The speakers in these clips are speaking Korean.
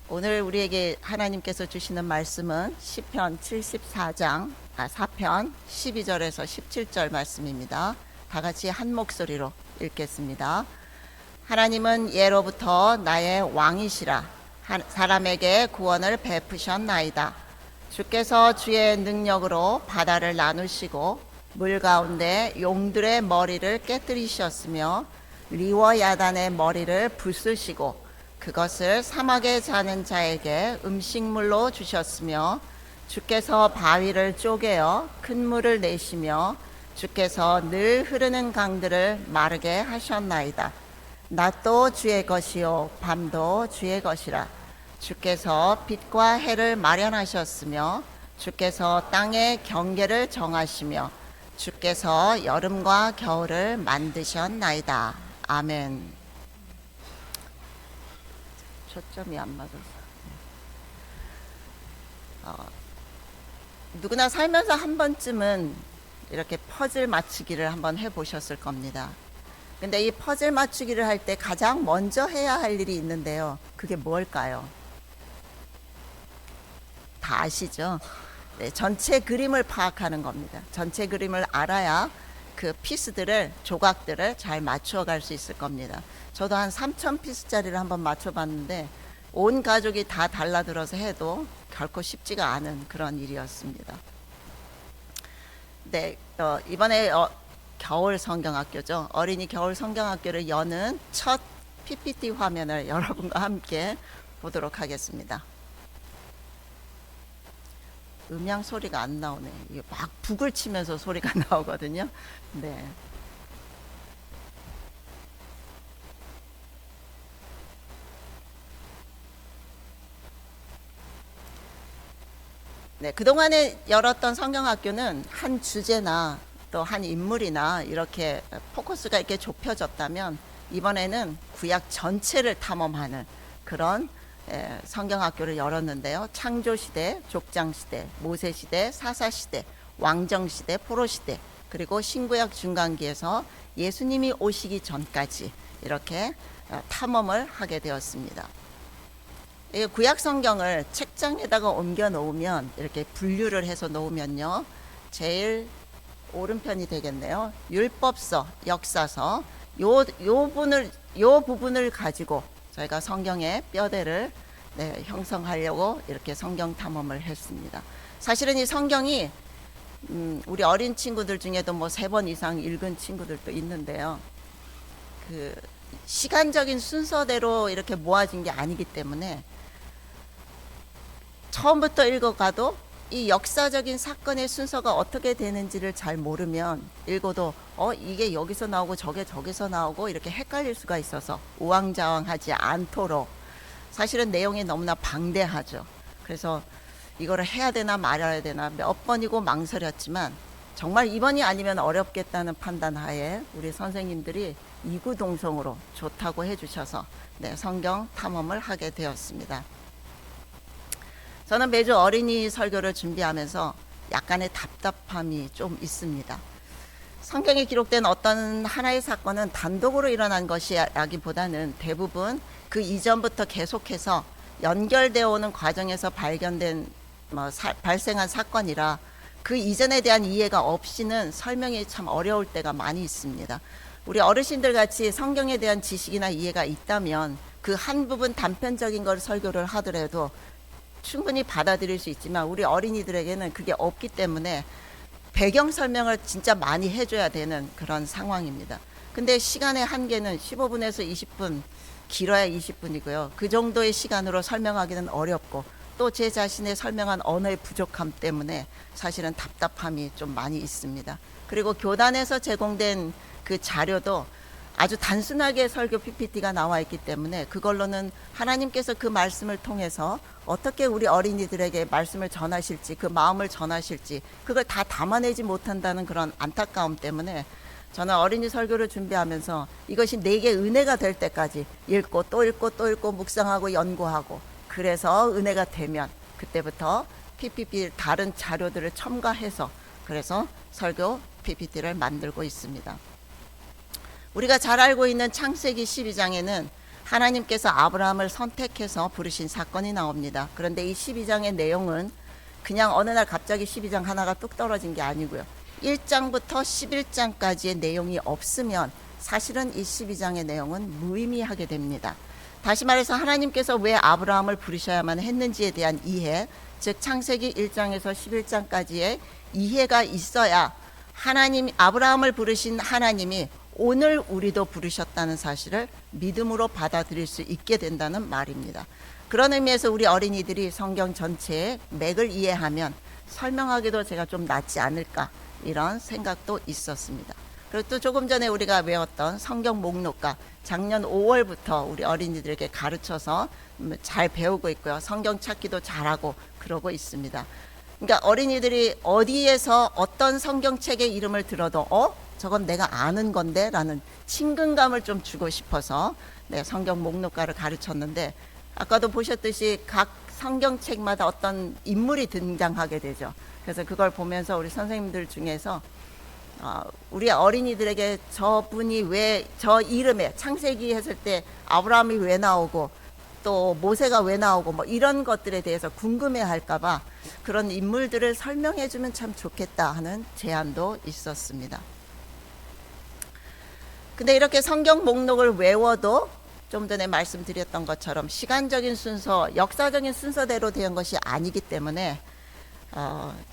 오늘 우리에게 하나님께서 주시는 말씀은 시편 74장 4편 12절에서 17절 말씀입니다. 다 같이 한 목소리로 읽겠습니다. 하나님은 예로부터 나의 왕이시라. 사람에게 구원을 베푸셨나이다. 주께서 주의 능력으로 바다를 나누시고 물 가운데 용들의 머리를 깨뜨리셨으며 리워야단의 머리를 부수시고 그것을 사막에 사는 자에게 음식물로 주셨으며 주께서 바위를 쪼개어 큰 물을 내시며 주께서 늘 흐르는 강들을 마르게 하셨나이다. 낮도 주의 것이요 밤도 주의 것이라. 주께서 빛과 해를 마련하셨으며 주께서 땅의 경계를 정하시며 주께서 여름과 겨울을 만드셨나이다. 아멘. 초점이 안 맞아서. 누구나 살면서 한 번쯤은 이렇게 퍼즐 맞추기를 한번 해보셨을 겁니다. 근데 이 퍼즐 맞추기를 할 때 가장 먼저 해야 할 일이 있는데요. 그게 뭘까요? 다 아시죠? 네, 전체 그림을 파악하는 겁니다. 전체 그림을 알아야 그 피스들을, 조각들을 잘 맞춰 갈 수 있을 겁니다. 저도 한 3,000피스짜리를 한번 맞춰 봤는데 온 가족이 다 달라들어서 해도 결코 쉽지가 않은 그런 일이었습니다. 네, 이번에 겨울 성경학교죠. 어린이 겨울 성경학교를 여는 첫 PPT 화면을 여러분과 함께 보도록 하겠습니다. 음향 소리가 안 나오네. 이게 막 북을 치면서 소리가 나오거든요. 네. 네, 그동안에 열었던 성경학교는 한 주제나 또 한 인물이나 이렇게 포커스가 이렇게 좁혀졌다면 이번에는 구약 전체를 탐험하는 그런 성경학교를 열었는데요. 창조시대, 족장시대, 모세시대, 사사시대, 왕정시대, 포로시대, 그리고 신구약 중간기에서 예수님이 오시기 전까지 이렇게 탐험을 하게 되었습니다. 구약 성경을 책장에다가 옮겨 놓으면 이렇게 분류를 해서 놓으면요. 제일 오른편이 되겠네요. 율법서, 역사서, 요 부분을 가지고 저희가 성경의 뼈대를 형성하려고 이렇게 성경 탐험을 했습니다. 사실은 이 성경이 우리 어린 친구들 중에도 뭐 3번 이상 읽은 친구들도 있는데요. 그 시간적인 순서대로 이렇게 모아진 게 아니기 때문에 처음부터 읽어가도 이 역사적인 사건의 순서가 어떻게 되는지를 잘 모르면 읽어도 이게 여기서 나오고 저게 저기서 나오고 이렇게 헷갈릴 수가 있어서 우왕좌왕하지 않도록 사실은 내용이 너무나 방대하죠. 그래서 이거를 해야 되나 말아야 되나 몇 번이고 망설였지만 정말 이번이 아니면 어렵겠다는 판단하에 우리 선생님들이 이구동성으로 좋다고 해주셔서 성경 탐험을 하게 되었습니다. 저는 매주 어린이 설교를 준비하면서 약간의 답답함이 좀 있습니다. 성경에 기록된 어떤 하나의 사건은 단독으로 일어난 것이라기보다는 대부분 그 이전부터 계속해서 연결되어 오는 과정에서 발생한 사건이라 그 이전에 대한 이해가 없이는 설명이 참 어려울 때가 많이 있습니다. 우리 어르신들 같이 성경에 대한 지식이나 이해가 있다면 그 한 부분 단편적인 걸 설교를 하더라도 충분히 받아들일 수 있지만 우리 어린이들에게는 그게 없기 때문에 배경 설명을 진짜 많이 해줘야 되는 그런 상황입니다. 근데 시간의 한계는 15분에서 20분, 길어야 20분이고요. 그 정도의 시간으로 설명하기는 어렵고 또 제 자신의 설명한 언어의 부족함 때문에 사실은 답답함이 좀 많이 있습니다. 그리고 교단에서 제공된 그 자료도 아주 단순하게 설교 PPT가 나와 있기 때문에 그걸로는 하나님께서 그 말씀을 통해서 어떻게 우리 어린이들에게 말씀을 전하실지 그 마음을 전하실지 그걸 다 담아내지 못한다는 그런 안타까움 때문에 저는 어린이 설교를 준비하면서 이것이 내게 은혜가 될 때까지 읽고 또 읽고 또 읽고 묵상하고 연구하고 그래서 은혜가 되면 그때부터 PPT 다른 자료들을 첨가해서 그래서 설교 PPT를 만들고 있습니다. 우리가 잘 알고 있는 창세기 12장에는 하나님께서 아브라함을 선택해서 부르신 사건이 나옵니다. 그런데 이 12장의 내용은 그냥 어느 날 갑자기 12장 하나가 뚝 떨어진 게 아니고요. 1장부터 11장까지의 내용이 없으면 사실은 이 12장의 내용은 무의미하게 됩니다. 다시 말해서 하나님께서 왜 아브라함을 부르셔야만 했는지에 대한 이해, 즉 창세기 1장에서 11장까지의 이해가 있어야 아브라함을 부르신 하나님이 오늘 우리도 부르셨다는 사실을 믿음으로 받아들일 수 있게 된다는 말입니다. 그런 의미에서 우리 어린이들이 성경 전체의 맥을 이해하면 설명하기도 제가 좀 낫지 않을까, 이런 생각도 있었습니다. 그리고 또 조금 전에 우리가 외웠던 성경 목록과 작년 5월부터 우리 어린이들에게 가르쳐서 잘 배우고 있고요. 성경 찾기도 잘하고 그러고 있습니다. 그러니까 어린이들이 어디에서 어떤 성경책의 이름을 들어도 저건 내가 아는 건데 라는 친근감을 좀 주고 싶어서 성경 목록가를 가르쳤는데, 아까도 보셨듯이 각 성경책마다 어떤 인물이 등장하게 되죠. 그래서 그걸 보면서 우리 선생님들 중에서 우리 어린이들에게 저분이 왜 저 이름에 창세기 했을 때 아브라함이 왜 나오고 또 모세가 왜 나오고 뭐 이런 것들에 대해서 궁금해 할까봐 그런 인물들을 설명해 주면 참 좋겠다 하는 제안도 있었습니다. 근데 이렇게 성경 목록을 외워도 좀 전에 말씀드렸던 것처럼 시간적인 순서, 역사적인 순서대로 된 것이 아니기 때문에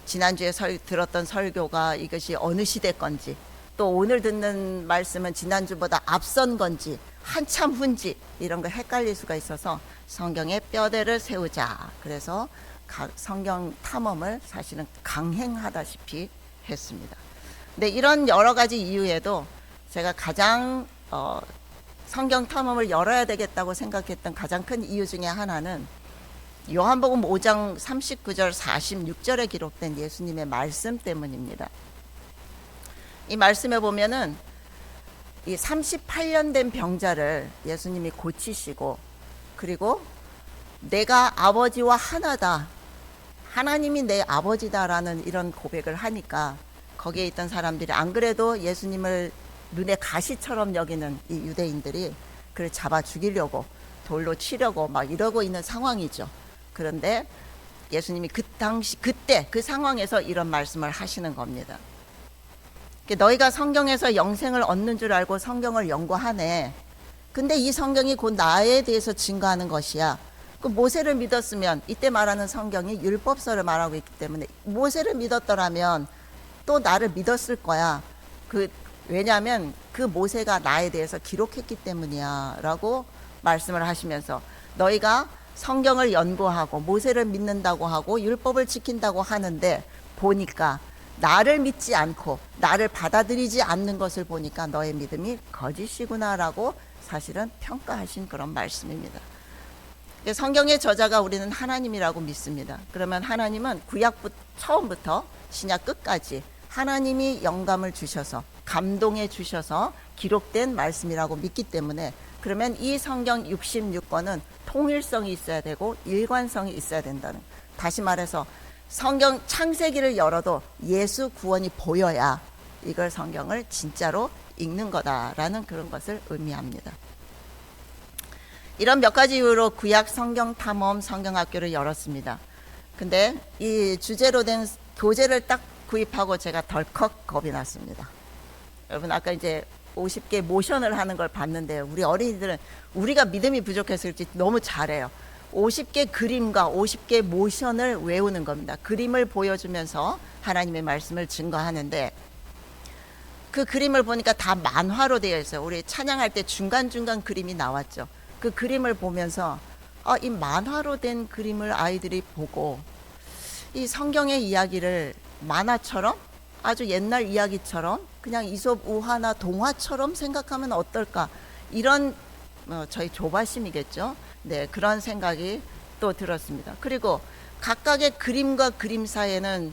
지난주에 들었던 설교가 이것이 어느 시대 건지, 또 오늘 듣는 말씀은 지난주보다 앞선 건지 한참 후인지 이런 거 헷갈릴 수가 있어서 성경의 뼈대를 세우자, 그래서 성경 탐험을 사실은 강행하다시피 했습니다. 근데 이런 여러 가지 이유에도 제가 가장 성경 탐험을 열어야 되겠다고 생각했던 가장 큰 이유 중에 하나는 요한복음 5장 39절 46절에 기록된 예수님의 말씀 때문입니다. 이 말씀에 보면은 이 38년 된 병자를 예수님이 고치시고, 그리고 내가 아버지와 하나다, 하나님이 내 아버지다라는 이런 고백을 하니까 거기에 있던 사람들이, 안 그래도 예수님을 눈에 가시처럼 여기는 이 유대인들이 그를 잡아 죽이려고 돌로 치려고 막 이러고 있는 상황이죠. 그런데 예수님이 그때 그 상황에서 이런 말씀을 하시는 겁니다. 너희가 성경에서 영생을 얻는 줄 알고 성경을 연구하네. 근데 이 성경이 곧 나에 대해서 증거하는 것이야. 그 모세를 믿었으면, 이때 말하는 성경이 율법서를 말하고 있기 때문에 모세를 믿었더라면 또 나를 믿었을 거야. 왜냐하면 그 모세가 나에 대해서 기록했기 때문이야 라고 말씀을 하시면서, 너희가 성경을 연구하고 모세를 믿는다고 하고 율법을 지킨다고 하는데 보니까 나를 믿지 않고 나를 받아들이지 않는 것을 보니까 너의 믿음이 거짓이구나 라고 사실은 평가하신 그런 말씀입니다. 성경의 저자가 우리는 하나님이라고 믿습니다. 그러면 하나님은 구약 처음부터 신약 끝까지 하나님이 영감을 주셔서 감동해 주셔서 기록된 말씀이라고 믿기 때문에, 그러면 이 성경 66권은 통일성이 있어야 되고 일관성이 있어야 된다는, 다시 말해서 성경 창세기를 열어도 예수 구원이 보여야 이걸 성경을 진짜로 읽는 거다라는 그런 것을 의미합니다. 이런 몇 가지 이유로 구약 성경 탐험 성경학교를 열었습니다. 근데 이 주제로 된 교재를 딱 구입하고 제가 덜컥 겁이 났습니다. 여러분, 아까 이제 50개 모션을 하는 걸 봤는데 우리 어린이들은 우리가 믿음이 부족했을지 너무 잘해요. 50개 그림과 50개 모션을 외우는 겁니다. 그림을 보여주면서 하나님의 말씀을 증거하는데, 그 그림을 보니까 다 만화로 되어 있어요. 우리 찬양할 때 중간중간 그림이 나왔죠. 그 그림을 보면서 이 만화로 된 그림을 아이들이 보고 이 성경의 이야기를 만화처럼, 아주 옛날 이야기처럼, 그냥 이솝 우화나 동화처럼 생각하면 어떨까, 이런 저희 조바심이겠죠. 네, 그런 생각이 또 들었습니다. 그리고 각각의 그림과 그림 사이에는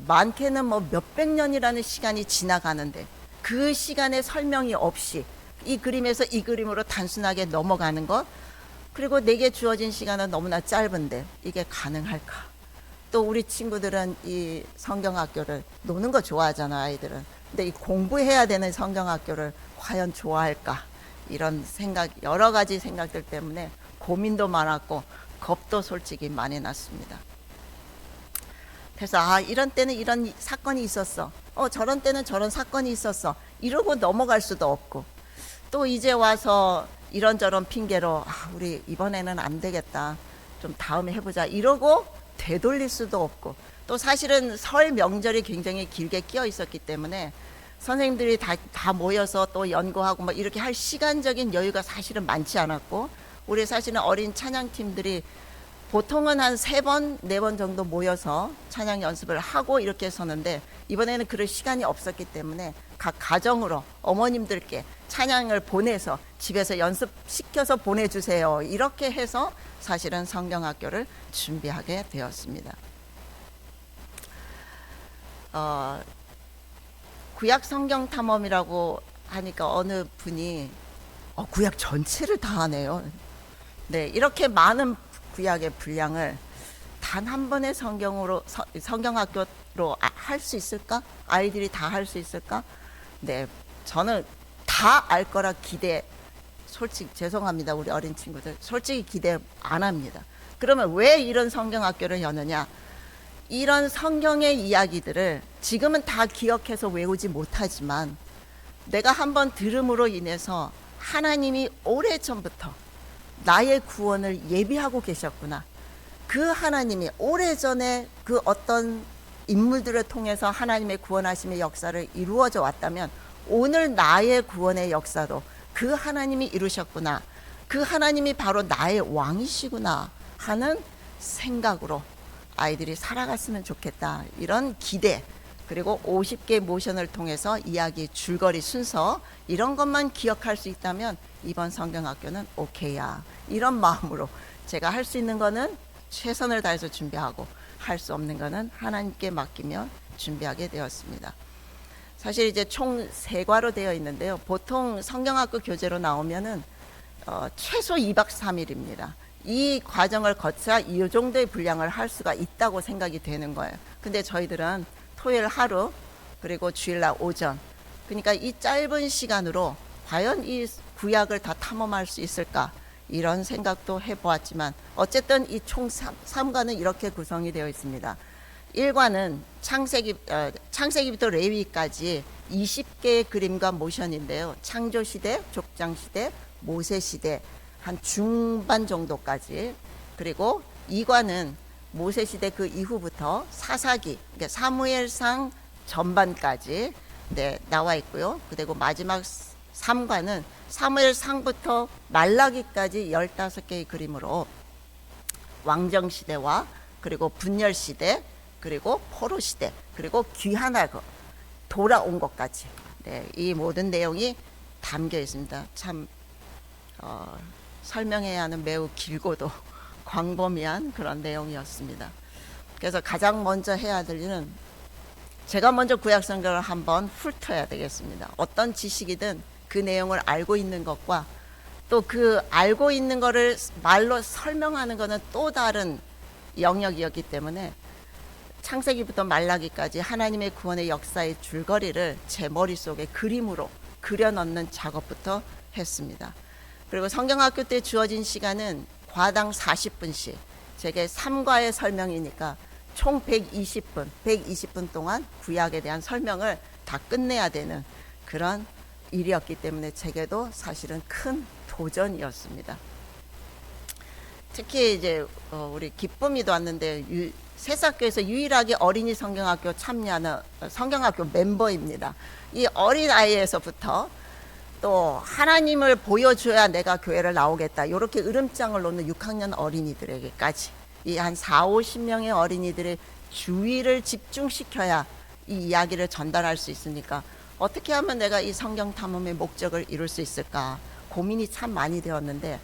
많게는 몇백 년이라는 시간이 지나가는데 그 시간에 설명이 없이 이 그림에서 이 그림으로 단순하게 넘어가는 것, 그리고 내게 주어진 시간은 너무나 짧은데 이게 가능할까? 또 우리 친구들은 이 성경학교를 노는 거 좋아하잖아, 아이들은. 근데 이 공부해야 되는 성경학교를 과연 좋아할까? 이런 생각, 여러 가지 생각들 때문에 고민도 많았고 겁도 솔직히 많이 났습니다. 그래서 이런 때는 이런 사건이 있었어. 저런 때는 저런 사건이 있었어. 이러고 넘어갈 수도 없고, 또 이제 와서 이런저런 핑계로 우리 이번에는 안 되겠다. 좀 다음에 해보자. 이러고 되돌릴 수도 없고, 또 사실은 설 명절이 굉장히 길게 끼어 있었기 때문에 선생님들이 다 모여서 또 연구하고 뭐 이렇게 할 시간적인 여유가 사실은 많지 않았고, 우리 사실은 어린 찬양팀들이 보통은 한 3번, 4번 정도 모여서 찬양 연습을 하고 이렇게 했었는데, 이번에는 그럴 시간이 없었기 때문에 각 가정으로 어머님들께 찬양을 보내서 집에서 연습시켜서 보내주세요. 이렇게 해서 사실은 성경학교를 준비하게 되었습니다. 구약 성경 탐험이라고 하니까 어느 분이 구약 전체를 다 하네요. 네, 이렇게 많은 구약의 분량을 단 한 번의 성경학교로 할 수 있을까? 아이들이 다 할 수 있을까? 네, 저는 다 알 거라 솔직히 죄송합니다. 우리 어린 친구들 솔직히 기대 안 합니다. 그러면 왜 이런 성경학교를 여느냐? 이런 성경의 이야기들을 지금은 다 기억해서 외우지 못하지만, 내가 한번 들음으로 인해서 하나님이 오래전부터 나의 구원을 예비하고 계셨구나. 그 하나님이 오래전에 그 어떤 인물들을 통해서 하나님의 구원하심의 역사를 이루어져 왔다면, 오늘 나의 구원의 역사도 그 하나님이 이루셨구나. 그 하나님이 바로 나의 왕이시구나 하는 생각으로 아이들이 살아갔으면 좋겠다. 이런 기대, 그리고 50개 모션을 통해서 이야기 줄거리 순서, 이런 것만 기억할 수 있다면 이번 성경학교는 오케이야. 이런 마음으로 제가 할 수 있는 거는 최선을 다해서 준비하고, 할 수 없는 거는 하나님께 맡기며 준비하게 되었습니다. 사실 이제 총 3과로 되어 있는데요. 보통 성경학교 교재로 나오면은 최소 2박 3일입니다. 이 과정을 거쳐 이 정도의 분량을 할 수가 있다고 생각이 되는 거예요. 근데 저희들은 토요일 하루, 그리고 주일날 오전, 그러니까 이 짧은 시간으로 과연 이 구약을 다 탐험할 수 있을까, 이런 생각도 해보았지만, 어쨌든 이 총 3과는 이렇게 구성이 되어 있습니다. 1과는 창세기부터 레위기까지 20개의 그림과 모션인데요. 창조시대, 족장시대, 모세시대 한 중반 정도까지, 그리고 2과는 모세시대 그 이후부터 사사기, 그러니까 사무엘상 전반까지 나와 있고요. 그리고 마지막 3과는 사무엘상부터 말라기까지 15개의 그림으로 왕정시대와 그리고 분열시대, 그리고 포로시대, 그리고 귀환하고 돌아온 것까지, 이 모든 내용이 담겨 있습니다. 참 설명해야 하는 매우 길고도 광범위한 그런 내용이었습니다. 그래서 가장 먼저 해야 될 일은, 제가 먼저 구약성경을 한번 훑어야 되겠습니다. 어떤 지식이든 그 내용을 알고 있는 것과, 또 그 알고 있는 거를 말로 설명하는 것은 또 다른 영역이었기 때문에, 창세기부터 말라기까지 하나님의 구원의 역사의 줄거리를 제 머릿속에 그림으로 그려넣는 작업부터 했습니다. 그리고 성경학교 때 주어진 시간은 과당 40분씩, 제게 3과의 설명이니까 총 120분 동안 구약에 대한 설명을 다 끝내야 되는 그런 일이었기 때문에 제게도 사실은 큰 도전이었습니다. 특히 이제 우리 기쁨이도 왔는데, 새싹교에서 유일하게 어린이 성경학교 참여하는 성경학교 멤버입니다. 이 어린아이에서부터 또 하나님을 보여줘야 내가 교회를 나오겠다, 이렇게 으름장을 놓는 6학년 어린이들에게까지, 이 한 40-50명의 어린이들의 주의를 집중시켜야 이 이야기를 전달할 수 있으니까, 어떻게 하면 내가 이 성경 탐험의 목적을 이룰 수 있을까 고민이 참 많이 되었는데,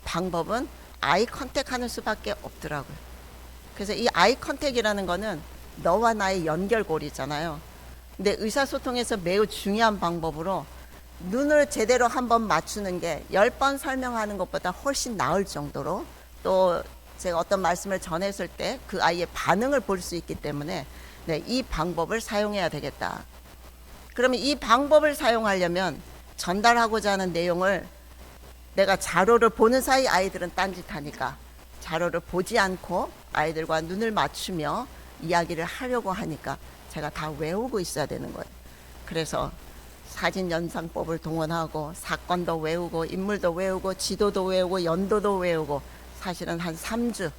방법은 아이 컨택하는 수밖에 없더라고요. 그래서 이 아이 컨택이라는 거는 너와 나의 연결고리잖아요. 근데 의사소통에서 매우 중요한 방법으로, 눈을 제대로 한번 맞추는 게 10번 설명하는 것보다 훨씬 나을 정도로, 또 제가 어떤 말씀을 전했을 때 그 아이의 반응을 볼 수 있기 때문에, 이 방법을 사용해야 되겠다. 그러면 이 방법을 사용하려면 전달하고자 하는 내용을 내가 자료를 보는 사이 아이들은 딴짓하니까 자료를 보지 않고 아이들과 눈을 맞추며 이야기를 하려고 하니까 제가 다 외우고 있어야 되는 거예요. 그래서 사진 연상법을 동원하고 사건도 외우고 인물도 외우고 지도도 외우고 연도도 외우고 사실은 한 3주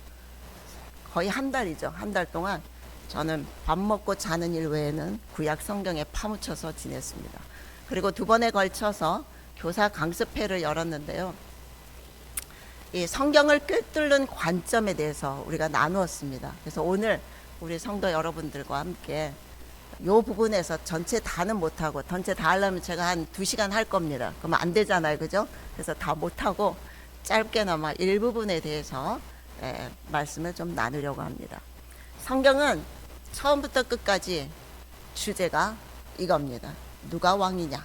거의 한 달이죠. 한 달 동안 저는 밥 먹고 자는 일 외에는 구약 성경에 파묻혀서 지냈습니다. 그리고 2번에 걸쳐서 교사 강습회를 열었는데요. 이 성경을 꿰뚫는 관점에 대해서 우리가 나누었습니다. 그래서 오늘 우리 성도 여러분들과 함께 이 부분에서 전체 다는 못하고, 전체 다 하려면 제가 한 2시간 할 겁니다. 그러면 안 되잖아요. 그죠? 그래서 다 못하고 짧게나마 일부분에 대해서 말씀을 좀 나누려고 합니다. 성경은 처음부터 끝까지 주제가 이겁니다. 누가 왕이냐?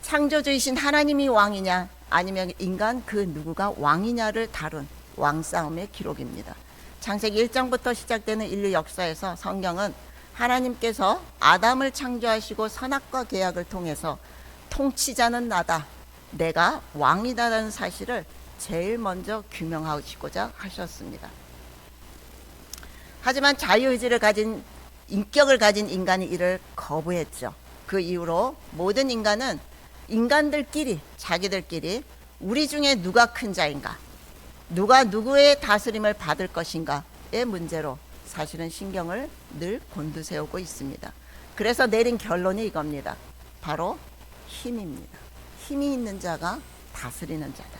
창조주이신 하나님이 왕이냐? 아니면 인간 그 누구가 왕이냐를 다룬 왕싸움의 기록입니다. 창세기 1장부터 시작되는 인류 역사에서 성경은 하나님께서 아담을 창조하시고 선악과 계약을 통해서 통치자는 나다, 내가 왕이다라는 사실을 제일 먼저 규명하시고자 하셨습니다. 하지만 자유의지를 가진, 인격을 가진 인간이 이를 거부했죠. 그 이후로 모든 인간은 인간들끼리, 자기들끼리 우리 중에 누가 큰 자인가, 누가 누구의 다스림을 받을 것인가의 문제로 사실은 신경을 늘 곤두세우고 있습니다. 그래서 내린 결론이 이겁니다. 바로 힘입니다. 힘이 있는 자가 다스리는 자다.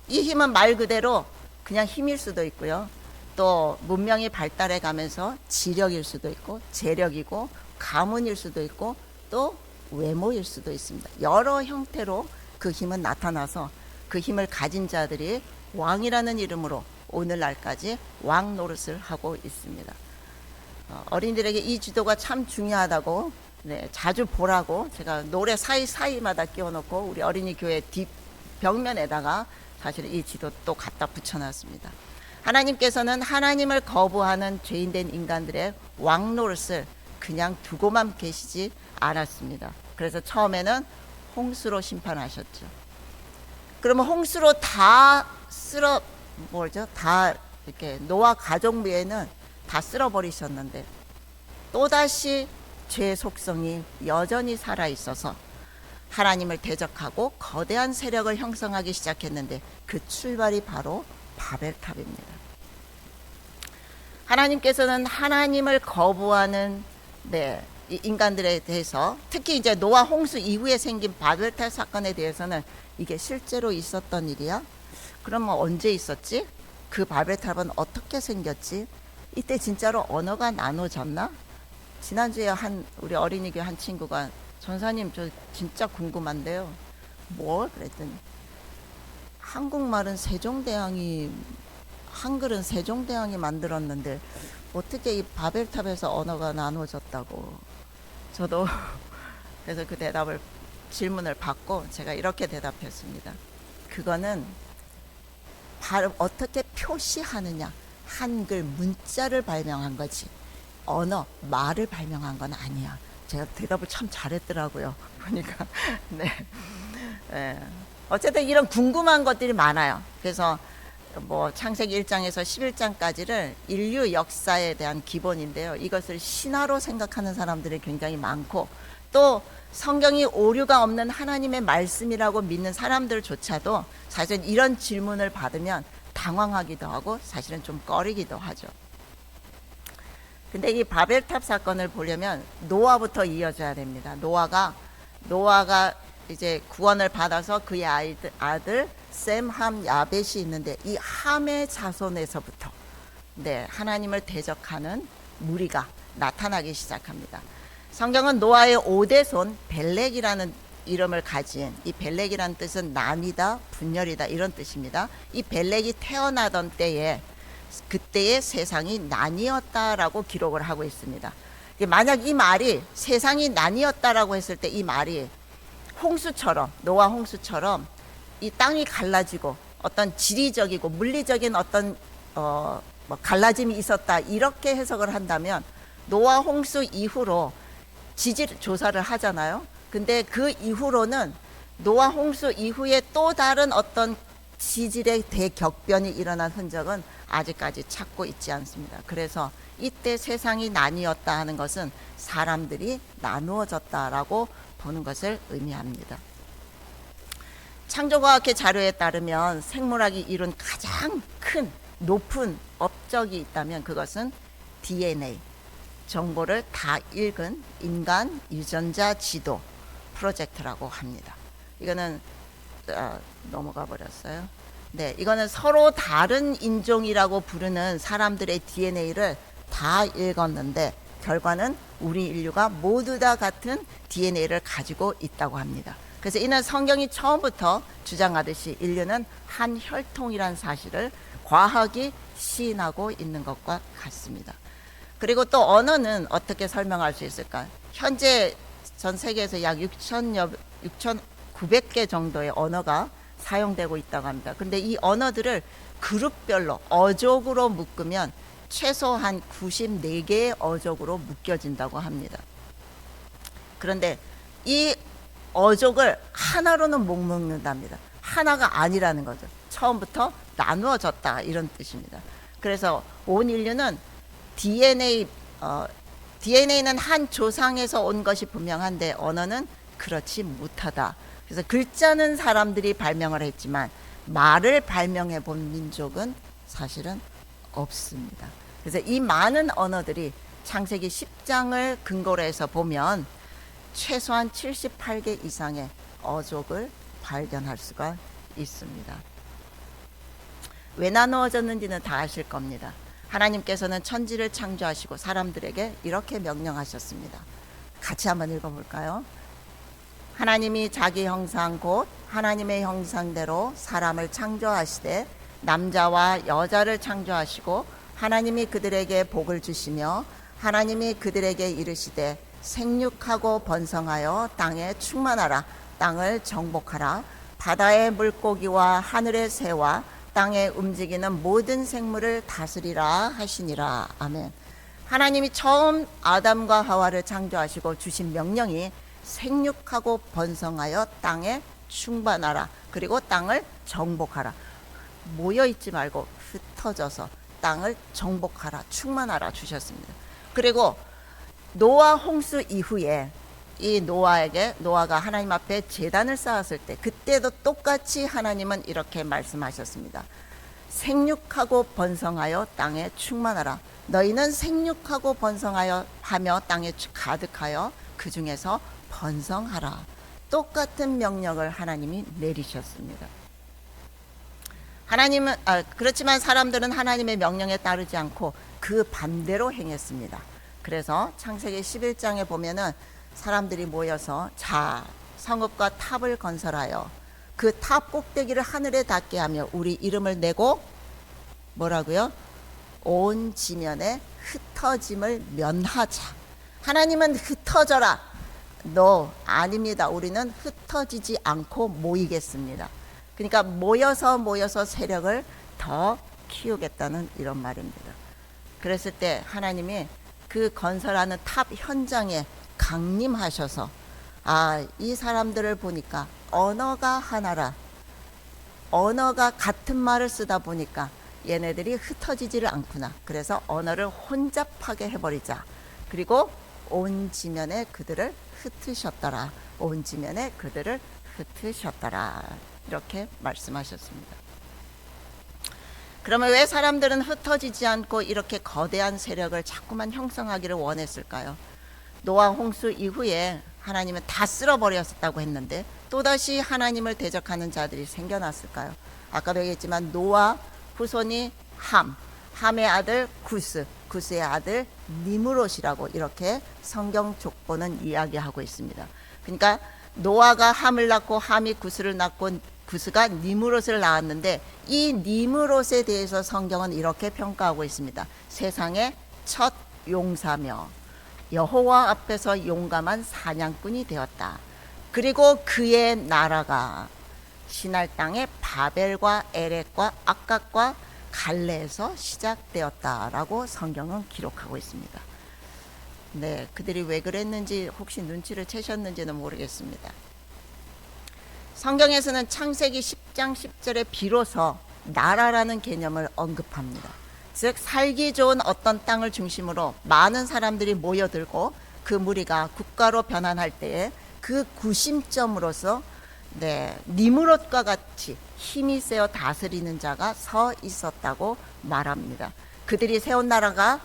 이 힘은 말 그대로 그냥 힘일 수도 있고요. 또 문명이 발달해 가면서 지력일 수도 있고, 재력이고, 가문일 수도 있고, 또 외모일 수도 있습니다. 여러 형태로 그 힘은 나타나서 그 힘을 가진 자들이 왕이라는 이름으로 오늘날까지 왕 노릇을 하고 있습니다. 어린이들에게 이 지도가 참 중요하다고 자주 보라고 제가 노래 사이사이마다 끼워놓고 우리 어린이 교회 뒷벽면에다가 사실 이 지도 또 갖다 붙여놨습니다. 하나님께서는 하나님을 거부하는 죄인된 인간들의 왕 노릇을 그냥 두고만 계시지 않았습니다. 그래서 처음에는 홍수로 심판하셨죠. 그러면 홍수로 다 다 이렇게 노아 가족 외에는 다 쓸어버리셨는데 또다시 죄의 속성이 여전히 살아있어서 하나님을 대적하고 거대한 세력을 형성하기 시작했는데 그 출발이 바로 바벨탑입니다. 하나님께서는 하나님을 거부하는 이 인간들에 대해서, 특히 이제 노아 홍수 이후에 생긴 바벨탑 사건에 대해서는 이게 실제로 있었던 일이야? 그럼 언제 있었지? 그 바벨탑은 어떻게 생겼지? 이때 진짜로 언어가 나눠졌나? 지난주에 우리 어린이교 한 친구가 전사님 저 진짜 궁금한데요. 뭐? 그랬더니 한국말은 세종대왕이, 한글은 세종대왕이 만들었는데 어떻게 이 바벨탑에서 언어가 나눠졌다고. 저도 그래서 그 질문을 받고 제가 이렇게 대답했습니다. 그거는 발음 어떻게 표시하느냐, 한글 문자를 발명한 거지 언어, 말을 발명한 건 아니야. 제가 대답을 참 잘했더라고요. 보니까 어쨌든 이런 궁금한 것들이 많아요. 그래서 창세기 1장에서 11장까지를 인류 역사에 대한 기본인데요. 이것을 신화로 생각하는 사람들이 굉장히 많고, 또 성경이 오류가 없는 하나님의 말씀이라고 믿는 사람들조차도 사실 이런 질문을 받으면 당황하기도 하고 사실은 좀 꺼리기도 하죠. 근데 이 바벨탑 사건을 보려면 노아부터 이어져야 됩니다. 노아가 이제 구원을 받아서 그의 아들 셈, 함, 야벳이 있는데 이 함의 자손에서부터 하나님을 대적하는 무리가 나타나기 시작합니다. 성경은 노아의 5대손 벨렉이라는 이름을 가진, 이 벨렉이라는 뜻은 남이다, 분열이다 이런 뜻입니다. 이 벨렉이 태어나던 때에 그때의 세상이 나뉘었다라고 기록을 하고 있습니다. 만약 이 말이 세상이 나뉘었다라고 했을 때 이 말이 홍수처럼, 노아 홍수처럼 이 땅이 갈라지고 어떤 지리적이고 물리적인 어떤 갈라짐이 있었다 이렇게 해석을 한다면 노아 홍수 이후로 지질 조사를 하잖아요. 근데 그 이후로는 노아 홍수 이후에 또 다른 어떤 지질의 대격변이 일어난 흔적은 아직까지 찾고 있지 않습니다. 그래서 이때 세상이 나뉘었다 하는 것은 사람들이 나누어졌다라고 보는 것을 의미합니다. 창조과학회 자료에 따르면 생물학이 이룬 가장 큰 높은 업적이 있다면 그것은 DNA, 정보를 다 읽은 인간 유전자 지도 프로젝트라고 합니다. 이거는 넘어가 버렸어요. 네, 이거는 서로 다른 인종이라고 부르는 사람들의 DNA를 다 읽었는데 결과는 우리 인류가 모두 다 같은 DNA를 가지고 있다고 합니다. 그래서 이는 성경이 처음부터 주장하듯이 인류는 한 혈통이란 사실을 과학이 시인하고 있는 것과 같습니다. 그리고 또 언어는 어떻게 설명할 수 있을까? 현재 전 세계에서 약 6,900개 정도의 언어가 사용되고 있다고 합니다. 근데 이 언어들을 그룹별로 어족으로 묶으면 최소한 94개의 어족으로 묶여진다고 합니다. 그런데 이 어족을 하나로는 못 묶는답니다. 하나가 아니라는 거죠. 처음부터 나누어졌다 이런 뜻입니다. 그래서 온 인류는 DNA는 한 조상에서 온 것이 분명한데 언어는 그렇지 못하다. 그래서 글자는 사람들이 발명을 했지만 말을 발명해 본 민족은 사실은 없습니다. 그래서 이 많은 언어들이 창세기 10장을 근거로 해서 보면 최소한 78개 이상의 어족을 발견할 수가 있습니다. 왜 나누어졌는지는 다 아실 겁니다. 하나님께서는 천지를 창조하시고 사람들에게 이렇게 명령하셨습니다. 같이 한번 읽어볼까요? 하나님이 자기 형상 곧 하나님의 형상대로 사람을 창조하시되 남자와 여자를 창조하시고 하나님이 그들에게 복을 주시며 하나님이 그들에게 이르시되 생육하고 번성하여 땅에 충만하라. 땅을 정복하라. 바다의 물고기와 하늘의 새와 땅에 움직이는 모든 생물을 다스리라 하시니라. 아멘. 하나님이 처음 아담과 하와를 창조하시고 주신 명령이 생육하고 번성하여 땅에 충만하라. 그리고 땅을 정복하라. 모여있지 말고 흩어져서 땅을 정복하라. 충만하라 주셨습니다. 그리고 노아 홍수 이후에 이 노아가 하나님 앞에 제단을 쌓았을 때 그때도 똑같이 하나님은 이렇게 말씀하셨습니다. 생육하고 번성하여 땅에 충만하라. 너희는 생육하고 번성하여 하며 땅에 가득하여 그 중에서 번성하라. 똑같은 명령을 하나님이 내리셨습니다. 그렇지만 사람들은 하나님의 명령에 따르지 않고 그 반대로 행했습니다. 그래서 창세기 11장에 보면은 사람들이 모여서 성읍과 탑을 건설하여 그 탑 꼭대기를 하늘에 닿게 하며 우리 이름을 내고 뭐라고요? 온 지면에 흩어짐을 면하자. 하나님은 흩어져라. 아닙니다. 우리는 흩어지지 않고 모이겠습니다. 그러니까 모여서 세력을 더 키우겠다는 이런 말입니다. 그랬을 때 하나님이 그 건설하는 탑 현장에 강림하셔서 이 사람들을 보니까 언어가 하나라. 언어가 같은 말을 쓰다 보니까 얘네들이 흩어지지를 않구나. 그래서 언어를 혼잡하게 해버리자. 그리고 온 지면에 그들을 흩으셨더라. 온 지면에 그들을 흩으셨더라. 이렇게 말씀하셨습니다. 그러면 왜 사람들은 흩어지지 않고 이렇게 거대한 세력을 자꾸만 형성하기를 원했을까요? 노아 홍수 이후에 하나님은 다 쓸어버렸다고 했는데 또다시 하나님을 대적하는 자들이 생겨났을까요? 아까도 얘기했지만 노아 후손이 함의 아들 구스의 아들 니므롯이라고 이렇게 성경 족보는 이야기하고 있습니다. 그러니까 노아가 함을 낳고 함이 구스를 낳고 구스가 니므롯을 낳았는데 이 니므롯에 대해서 성경은 이렇게 평가하고 있습니다. 세상의 첫 용사며 여호와 앞에서 용감한 사냥꾼이 되었다. 그리고 그의 나라가 신할 땅의 바벨과 에렉과 악각과 갈레에서 시작되었다라고 성경은 기록하고 있습니다. 네, 그들이 왜 그랬는지 혹시 눈치를 채셨는지는 모르겠습니다. 성경에서는 창세기 10장 10절에 비로소 나라라는 개념을 언급합니다. 즉 살기 좋은 어떤 땅을 중심으로 많은 사람들이 모여들고 그 무리가 국가로 변환할 때에 그 구심점으로서 니무롯과 같이 힘이 세어 다스리는 자가 서 있었다고 말합니다. 그들이 세운 나라가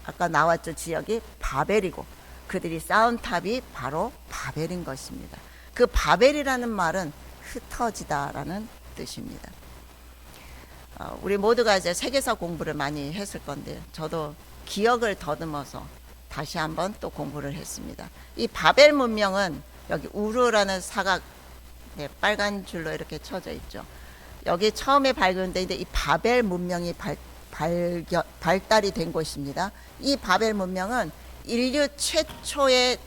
아까 나왔죠. 지역이 바벨이고 그들이 쌓은 탑이 바로 바벨인 것입니다. 그 바벨이라는 말은 흩어지다라는 뜻입니다. 우리 모두가 이제 세계사 공부를 많이 했을 건데 저도 기억을 더듬어서 다시 한번 또 공부를 했습니다. 이 바벨 문명은 여기 우르라는 사각 빨간 줄로 이렇게 쳐져 있죠. 여기 처음에 발견된 이 바벨 문명이 발달이 된 곳입니다. 이 바벨 문명은 인류 최초의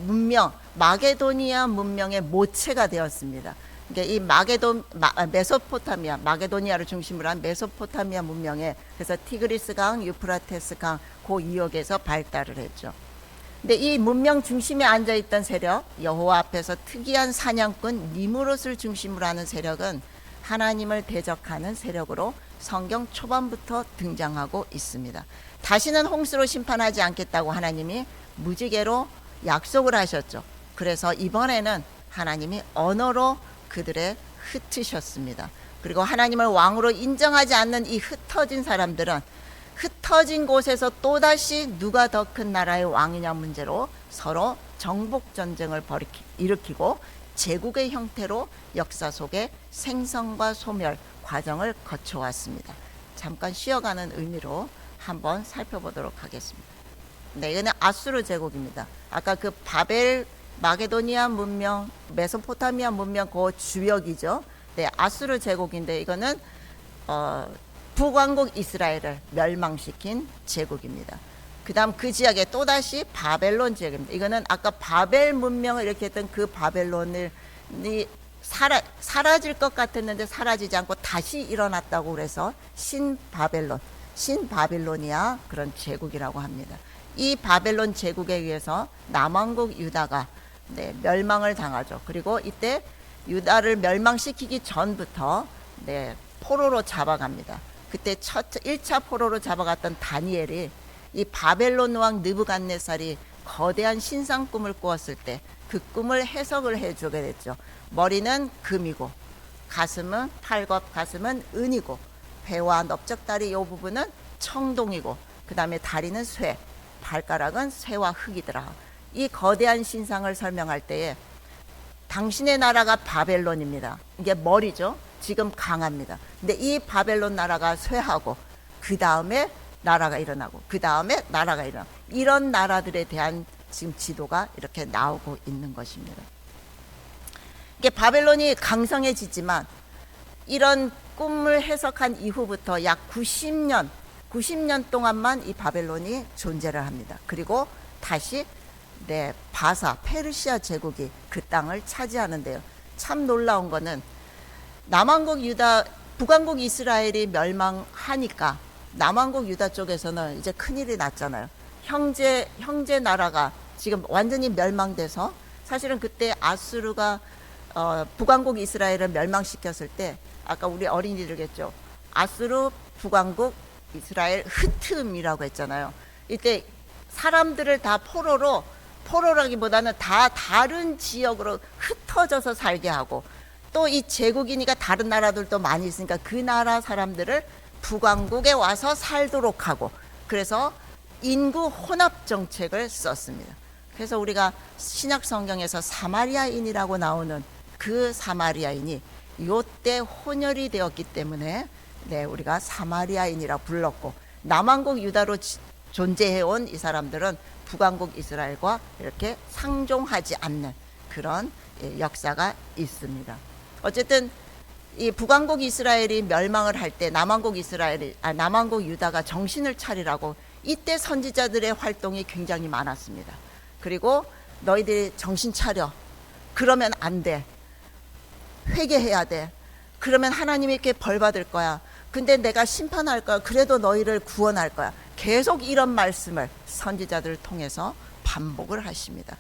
문명 마게도니아 문명의 모체가 되었습니다. 이 메소포타미아, 마게도니아를 중심으로 한 메소포타미아 문명에 그래서 티그리스 강, 유프라테스 강 그 이역에서 발달을 했죠. 근데 이 문명 중심에 앉아 있던 세력, 여호와 앞에서 특이한 사냥꾼 니무롯을 중심으로 하는 세력은 하나님을 대적하는 세력으로 성경 초반부터 등장하고 있습니다. 다시는 홍수로 심판하지 않겠다고 하나님이 무지개로 약속을 하셨죠. 그래서 이번에는 하나님이 언어로 그들의 흩으셨습니다. 그리고 하나님을 왕으로 인정하지 않는 이 흩어진 사람들은 흩어진 곳에서 또다시 누가 더 큰 나라의 왕이냐 문제로 서로 정복 전쟁을 일으키고 제국의 형태로 역사 속에 생성과 소멸 과정을 거쳐왔습니다. 잠깐 쉬어가는 의미로 한번 살펴보도록 하겠습니다. 이거는 아수르 제국입니다. 아까 그 바벨 마게도니아 문명, 메소포타미아 문명 그 주역이죠. 아수르 제국인데 이거는 북왕국 이스라엘을 멸망시킨 제국입니다. 그 다음 그 지역에 또다시 바벨론 지역입니다. 이거는 아까 바벨 문명을 이렇게 했던 그 바벨론이 사라질 것 같았는데 사라지지 않고 다시 일어났다고 그래서 신바빌로니아 그런 제국이라고 합니다. 이 바벨론 제국에 의해서 남왕국 유다가 멸망을 당하죠. 그리고 이때 유다를 멸망시키기 전부터 포로로 잡아갑니다. 그때 1차 포로로 잡아갔던 다니엘이 이 바벨론 왕 느부갓네살이 거대한 신상 꿈을 꾸었을 때 그 꿈을 해석을 해주게 됐죠. 머리는 금이고 팔과 가슴은 은이고 배와 넓적다리 이 부분은 청동이고 그 다음에 다리는 쇠, 발가락은 쇠와 흙이더라. 이 거대한 신상을 설명할 때에 당신의 나라가 바벨론입니다. 이게 머리죠. 지금 강합니다. 근데 이 바벨론 나라가 쇠하고 그 다음에 나라가 일어나고 그 다음에 나라가 일어나고 이런 나라들에 대한 지금 지도가 이렇게 나오고 있는 것입니다. 이게 바벨론이 강성해지지만 이런 꿈을 해석한 이후부터 약 90년 동안만 이 바벨론이 존재를 합니다. 그리고 다시 바사 페르시아 제국이 그 땅을 차지하는데요. 참 놀라운 거는 남왕국 유다, 북왕국 이스라엘이 멸망하니까 남왕국 유다 쪽에서는 이제 큰일이 났잖아요. 형제 나라가 지금 완전히 멸망돼서 사실은 그때 아수르가 북왕국 이스라엘을 멸망시켰을 때 아까 우리 어린이들겠죠. 아수르 북왕국 이스라엘 흩음이라고 했잖아요. 이때 사람들을 다 포로라기보다는 다 다른 지역으로 흩어져서 살게 하고 또 이 제국이니까 다른 나라들도 많이 있으니까 그 나라 사람들을 북왕국에 와서 살도록 하고 그래서 인구 혼합 정책을 썼습니다. 그래서 우리가 신약 성경에서 사마리아인이라고 나오는 그 사마리아인이 요때 혼혈이 되었기 때문에 우리가 사마리아인이라 불렀고 남왕국 유다로 존재해온 이 사람들은 북왕국 이스라엘과 이렇게 상종하지 않는 그런 역사가 있습니다. 어쨌든 이 북왕국 이스라엘이 멸망을 할 때 남왕국 유다가 정신을 차리라고 이때 선지자들의 활동이 굉장히 많았습니다. 그리고 너희들이 정신 차려. 그러면 안 돼. 회개해야 돼. 그러면 하나님이 이렇게 벌 받을 거야. 근데 내가 심판할 거야. 그래도 너희를 구원할 거야. 계속 이런 말씀을 선지자들을 통해서 반복을 하십니다.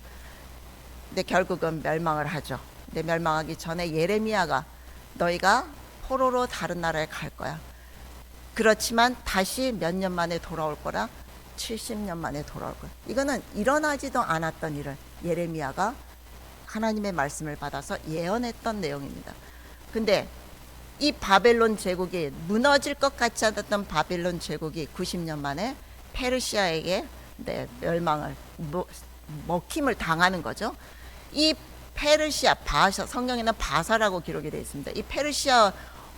근데 결국은 멸망을 하죠. 멸망하기 전에 예레미야가 너희가 포로로 다른 나라에 갈 거야. 그렇지만 다시 몇 년 만에 돌아올 거라. 70년 만에 돌아올 거야. 이거는 일어나지도 않았던 일을 예레미야가 하나님의 말씀을 받아서 예언했던 내용입니다. 근데 이 바벨론 제국이 무너질 것 같지 않았던 바벨론 제국이 90년 만에 페르시아에게 멸망을 먹힘을 당하는 거죠. 이 페르시아 바사, 성경에는 바사라고 기록이 되어 있습니다. 이 페르시아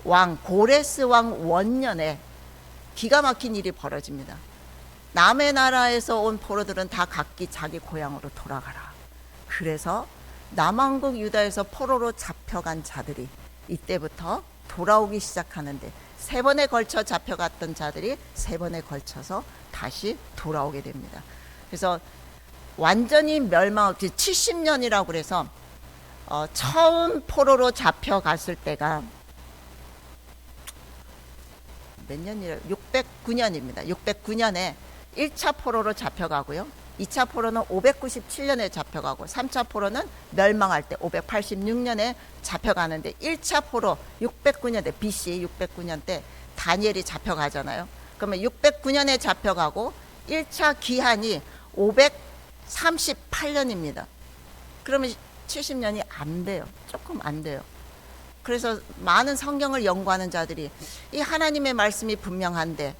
왕 고레스 왕 원년에 기가 막힌 일이 벌어집니다. 남의 나라에서 온 포로들은 다 각기 자기 고향으로 돌아가라. 그래서 남왕국 유다에서 포로로 잡혀간 자들이 이때부터 돌아오기 시작하는데, 3번에 걸쳐 잡혀갔던 자들이 3번에 걸쳐서 다시 돌아오게 됩니다. 그래서 완전히 멸망, 70년이라고 그래서 처음 포로로 잡혀갔을 때가 몇 년이래요? 609년입니다. 609년에 1차 포로로 잡혀가고요. 2차 포로는 597년에 잡혀가고 3차 포로는 멸망할 때 586년에 잡혀가는데, 1차 포로 609년 때 BC 609년 때 다니엘이 잡혀가잖아요. 그러면 609년에 잡혀가고 1차 기한이 538년입니다. 그러면 70년이 안 돼요. 조금 안 돼요. 그래서 많은 성경을 연구하는 자들이 이 하나님의 말씀이 분명한데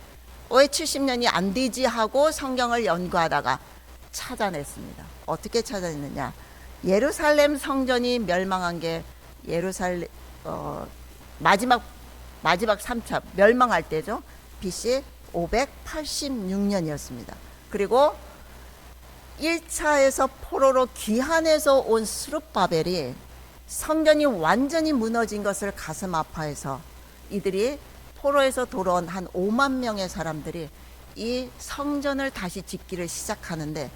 왜 70년이 안 되지 하고 성경을 연구하다가 찾아냈습니다. 어떻게 찾아냈느냐? 예루살렘 성전이 멸망한 게 예루살렘 마지막 3차 멸망할 때죠. BC 586년이었습니다. 그리고 1차에서 포로로 귀환해서 온 스룹바벨이 성전이 완전히 무너진 것을 가슴 아파해서 이들이 포로에서 돌아온 한 5만 명의 사람들이 이 성전을 다시 짓기를 시작하는데,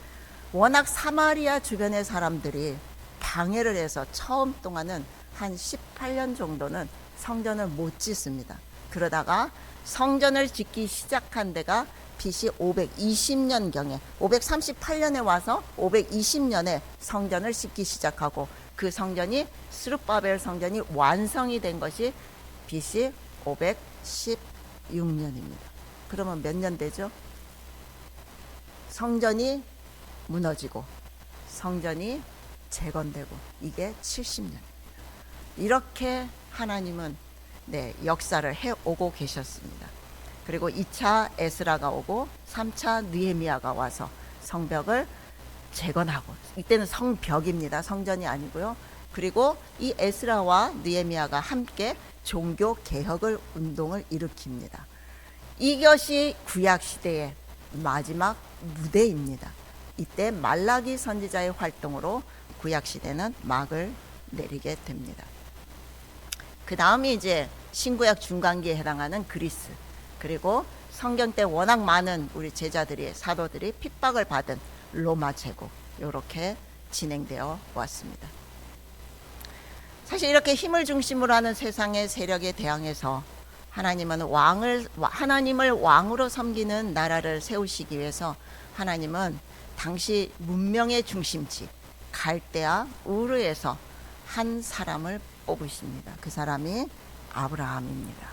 워낙 사마리아 주변의 사람들이 방해를 해서 처음 동안은 한 18년 정도는 성전을 못 짓습니다. 그러다가 성전을 짓기 시작한 데가 BC 520년경에 538년에 와서 520년에 성전을 짓기 시작하고, 그 성전이 스룹바벨 성전이 완성이 된 것이 BC 516년입니다. 그러면 몇 년 되죠? 성전이 무너지고 성전이 재건되고 이게 70년입니다. 이렇게 하나님은 역사를 해오고 계셨습니다. 그리고 2차 에스라가 오고 3차 느헤미야가 와서 성벽을 재건하고, 이때는 성벽입니다. 성전이 아니고요. 그리고 이 에스라와 느헤미야가 함께 종교 개혁을 운동을 일으킵니다. 이것이 구약 시대의 마지막 무대입니다. 이때 말라기 선지자의 활동으로 구약 시대는 막을 내리게 됩니다. 그 다음이 이제 신구약 중간기에 해당하는 그리스, 그리고 성경 때 워낙 많은 우리 제자들이, 사도들이 핍박을 받은 로마 제국, 이렇게 진행되어 왔습니다. 사실 이렇게 힘을 중심으로 하는 세상의 세력에 대항해서 하나님을 왕으로 섬기는 나라를 세우시기 위해서 하나님은 당시 문명의 중심지 갈대아 우르에서 한 사람을 뽑으십니다. 그 사람이 아브라함입니다.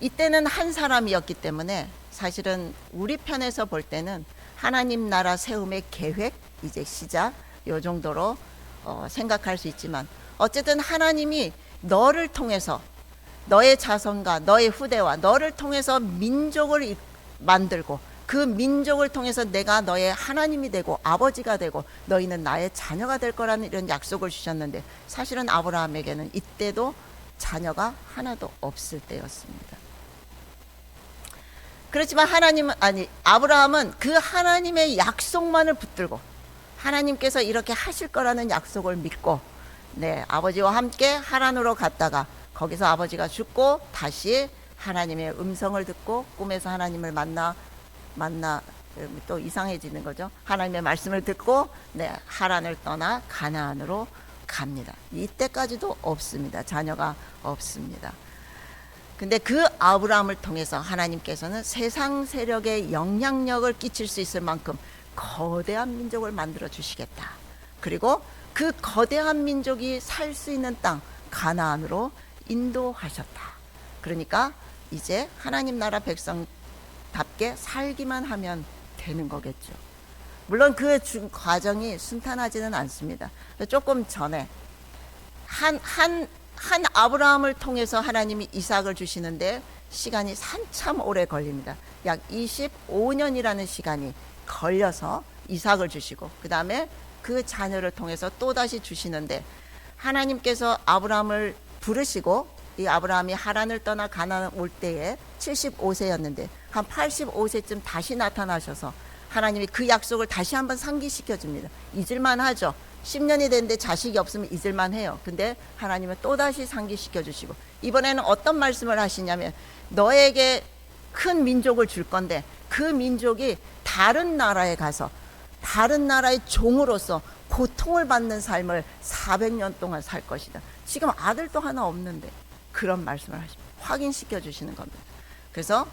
이때는 한 사람이었기 때문에 사실은 우리 편에서 볼 때는 하나님 나라 세움의 계획, 이제 시작, 요 정도로 생각할 수 있지만, 어쨌든 하나님이 너를 통해서, 너의 자손과 너의 후대와 너를 통해서 민족을 만들고, 그 민족을 통해서 내가 너의 하나님이 되고 아버지가 되고 너희는 나의 자녀가 될 거라는 이런 약속을 주셨는데, 사실은 아브라함에게는 이때도 자녀가 하나도 없을 때였습니다. 그렇지만 아브라함은 그 하나님의 약속만을 붙들고, 하나님께서 이렇게 하실 거라는 약속을 믿고 아버지와 함께 하란으로 갔다가 거기서 아버지가 죽고 다시 하나님의 음성을 듣고 꿈에서 하나님을 만나 또 이상해지는 거죠. 하나님의 말씀을 듣고 하란을 떠나 가나안으로 갑니다. 이때까지도 없습니다. 자녀가 없습니다. 근데 그 아브라함을 통해서 하나님께서는 세상 세력에 영향력을 끼칠 수 있을 만큼 거대한 민족을 만들어 주시겠다. 그리고 그 거대한 민족이 살 수 있는 땅 가나안으로 인도하셨다. 그러니까 이제 하나님 나라 백성답게 살기만 하면 되는 거겠죠. 물론 그 과정이 순탄하지는 않습니다. 조금 전에 한 아브라함을 통해서 하나님이 이삭을 주시는데 시간이 한참 오래 걸립니다. 약 25년이라는 시간이 걸려서 이삭을 주시고, 그 다음에 그 자녀를 통해서 또다시 주시는데, 하나님께서 아브라함을 부르시고 이 아브라함이 하란을 떠나 가나안 올 때에 75세였는데 한 85세쯤 다시 나타나셔서 하나님이 그 약속을 다시 한번 상기시켜 줍니다. 잊을만 하죠. 10년이 됐는데 자식이 없으면 잊을만 해요. 근데 하나님은 또다시 상기시켜 주시고, 이번에는 어떤 말씀을 하시냐면, 너에게 큰 민족을 줄 건데 그 민족이 다른 나라에 가서 다른 나라의 종으로서 고통을 받는 삶을 400년 동안 살 것이다. 지금 아들도 하나 없는데 그런 말씀을 하십니다. 확인시켜 주시는 겁니다. 그래서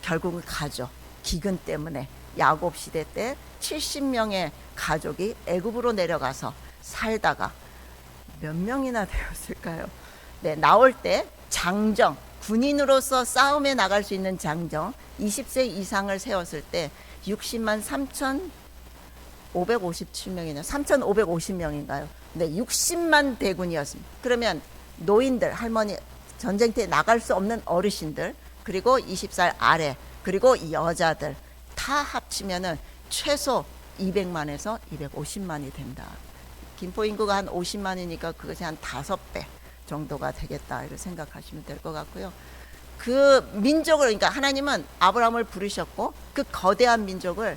결국은 가죠. 기근 때문에 야곱 시대 때 70명의 가족이 애굽으로 내려가서 살다가 몇 명이나 되었을까요? 네, 나올 때 장정, 군인으로서 싸움에 나갈 수 있는 장정 20세 이상을 세웠을 때 60만 3,557명이냐 3,550명인가요? 네, 60만 대군이었습니다. 그러면 노인들, 할머니, 전쟁터에 나갈 수 없는 어르신들, 그리고 20살 아래, 그리고 여자들 다 합치면은 최소 200만에서 250만이 된다. 김포 인구가 한 50만이니까 그것이 한 5배 정도가 되겠다, 이렇게 생각하시면 될 것 같고요. 그 민족을, 그러니까 하나님은 아브라함을 부르셨고 그 거대한 민족을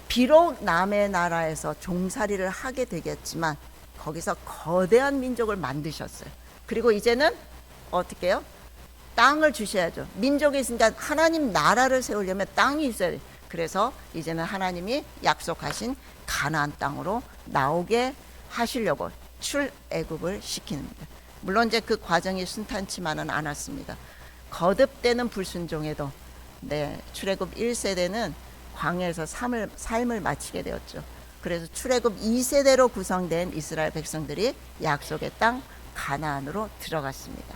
비록 남의 나라에서 종살이를 하게 되겠지만 거기서 거대한 민족을 만드셨어요. 그리고 이제는 어떻게 해요? 땅을 주셔야죠. 민족이 있으니까 하나님 나라를 세우려면 땅이 있어야 돼요. 그래서 이제는 하나님이 약속하신 가나안 땅으로 나오게 하시려고 출애굽을 시킵니다. 물론 이제 그 과정이 순탄치만은 않았습니다. 거듭되는 불순종에도 출애굽 1세대는 광야에서 삶을 마치게 되었죠. 그래서 출애굽 2세대로 구성된 이스라엘 백성들이 약속의 땅 가나안으로 들어갔습니다.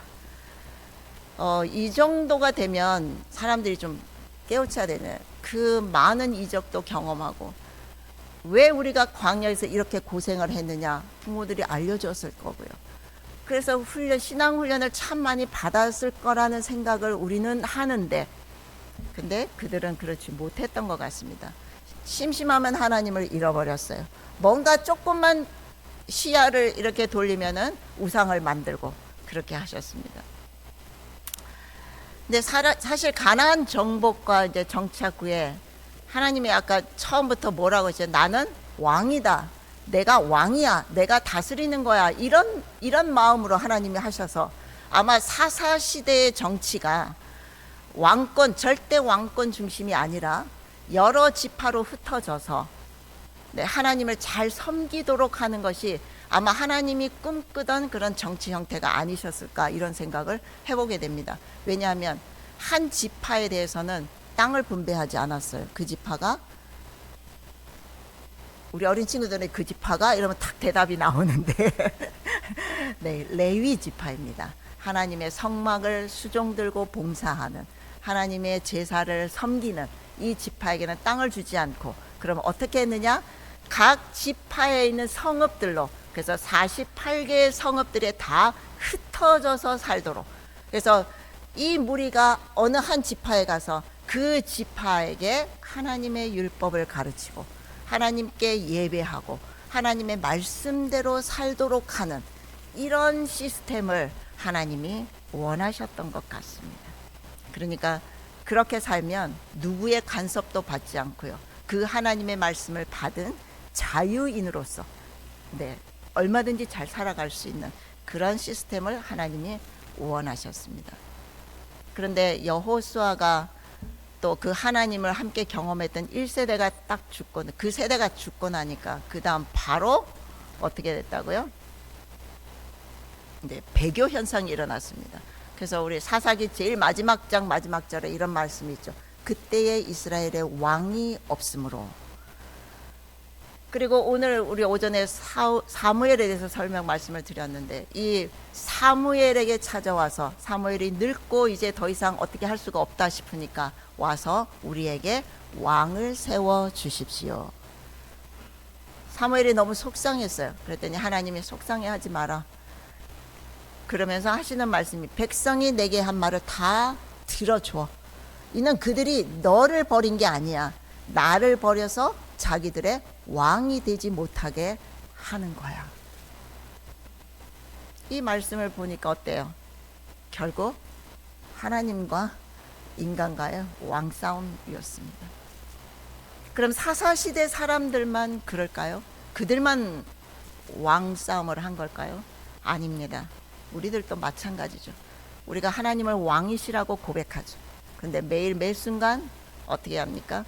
이 정도가 되면 사람들이 좀 깨우쳐야 되네. 그 많은 이적도 경험하고 왜 우리가 광야에서 이렇게 고생을 했느냐, 부모들이 알려줬을 거고요. 그래서 신앙 훈련을 참 많이 받았을 거라는 생각을 우리는 하는데, 근데 그들은 그렇지 못했던 것 같습니다. 심심하면 하나님을 잃어버렸어요. 뭔가 조금만 시야를 이렇게 돌리면은 우상을 만들고 그렇게 하셨습니다. 근데 사실 가나안 정복과 이제 정착 후에 하나님이 아까 처음부터 뭐라고 했죠? 나는 왕이다. 내가 왕이야. 내가 다스리는 거야. 이런 마음으로 하나님이 하셔서 아마 사사시대의 정치가 왕권, 절대 왕권 중심이 아니라 여러 지파로 흩어져서 하나님을 잘 섬기도록 하는 것이 아마 하나님이 꿈꾸던 그런 정치 형태가 아니셨을까, 이런 생각을 해보게 됩니다. 왜냐하면 한 지파에 대해서는 땅을 분배하지 않았어요. 그 지파가, 우리 어린 친구들은 그 지파가 이러면 탁 대답이 나오는데 네, 레위 지파입니다. 하나님의 성막을 수종 들고 봉사하는, 하나님의 제사를 섬기는 이 지파에게는 땅을 주지 않고, 그럼 어떻게 했느냐? 각 지파에 있는 성읍들로, 그래서 48개의 성읍들에 다 흩어져서 살도록, 그래서 이 무리가 어느 한 지파에 가서 그 지파에게 하나님의 율법을 가르치고 하나님께 예배하고 하나님의 말씀대로 살도록 하는 이런 시스템을 하나님이 원하셨던 것 같습니다. 그러니까 그렇게 살면 누구의 간섭도 받지 않고요, 그 하나님의 말씀을 받은 자유인으로서 얼마든지 잘 살아갈 수 있는 그런 시스템을 하나님이 원하셨습니다. 그런데 여호수아가 또 그 하나님을 함께 경험했던 1세대가 딱 죽고, 그 세대가 죽고 나니까 그 다음 바로 어떻게 됐다고요? 배교 현상이 일어났습니다. 그래서 우리 사사기 제일 마지막 장 마지막 절에 이런 말씀이 있죠. 그때의 이스라엘의 왕이 없으므로 그리고 오늘 우리 오전에 사무엘에 대해서 설명 말씀을 드렸는데, 이 사무엘에게 찾아와서 사무엘이 늙고 이제 더 이상 어떻게 할 수가 없다 싶으니까 와서 우리에게 왕을 세워 주십시오. 사무엘이 너무 속상했어요. 그랬더니 하나님이 속상해하지 마라. 그러면서 하시는 말씀이, 백성이 내게 한 말을 다 들어줘. 이는 그들이 너를 버린 게 아니야. 나를 버려서 자기들의 왕이 되지 못하게 하는 거야. 이 말씀을 보니까 어때요? 결국 하나님과 인간과의 왕싸움이었습니다. 그럼 사사시대 사람들만 그럴까요? 그들만 왕싸움을 한 걸까요? 아닙니다. 우리들도 마찬가지죠. 우리가 하나님을 왕이시라고 고백하죠. 근데 매일 매 순간 어떻게 합니까?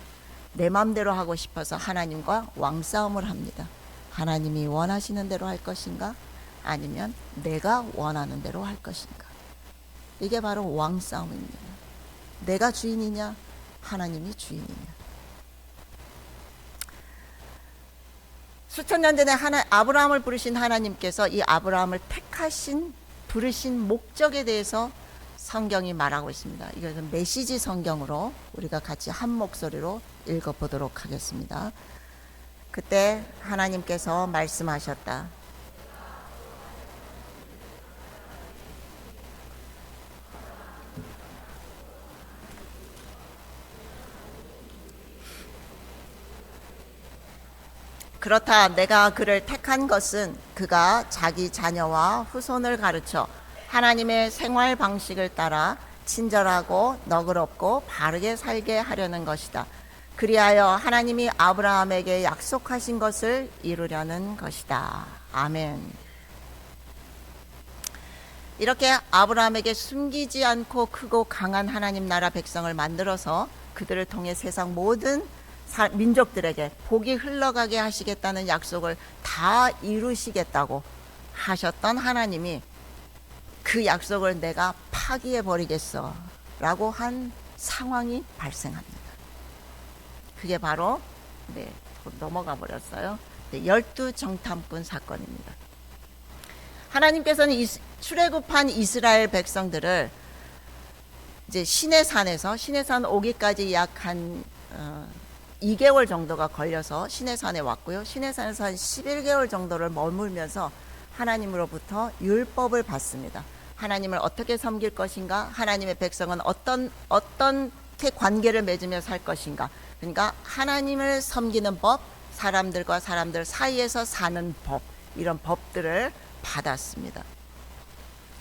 내 마음대로 하고 싶어서 하나님과 왕싸움을 합니다. 하나님이 원하시는 대로 할 것인가? 아니면 내가 원하는 대로 할 것인가? 이게 바로 왕싸움입니다. 내가 주인이냐? 하나님이 주인이냐? 수천 년 전에 아브라함을 부르신 하나님께서 이 아브라함을 부르신 목적에 대해서 성경이 말하고 있습니다. 이것은 메시지 성경으로 우리가 같이 한 목소리로 읽어보도록 하겠습니다. 그때 하나님께서 말씀하셨다. 그렇다. 내가 그를 택한 것은 그가 자기 자녀와 후손을 가르쳐 하나님의 생활 방식을 따라 친절하고 너그럽고 바르게 살게 하려는 것이다. 그리하여 하나님이 아브라함에게 약속하신 것을 이루려는 것이다. 아멘. 이렇게 아브라함에게 숨기지 않고 크고 강한 하나님 나라 백성을 만들어서 그들을 통해 세상 모든 민족들에게 복이 흘러가게 하시겠다는 약속을 다 이루시겠다고 하셨던 하나님이 그 약속을 내가 파기해 버리겠어 라고 한 상황이 발생합니다. 그게 바로 넘어가 버렸어요. 12정탐꾼 사건입니다. 하나님께서는 출애굽한 이스라엘 백성들을 이제 시내산 오기까지 약 한 2개월 정도가 걸려서 시내산에 왔고요. 시내산에서 한 11개월 정도를 머물면서 하나님으로부터 율법을 받습니다. 하나님을 어떻게 섬길 것인가? 하나님의 백성은 어떻게 관계를 맺으며 살 것인가? 그러니까 하나님을 섬기는 법, 사람들과 사람들 사이에서 사는 법, 이런 법들을 받았습니다.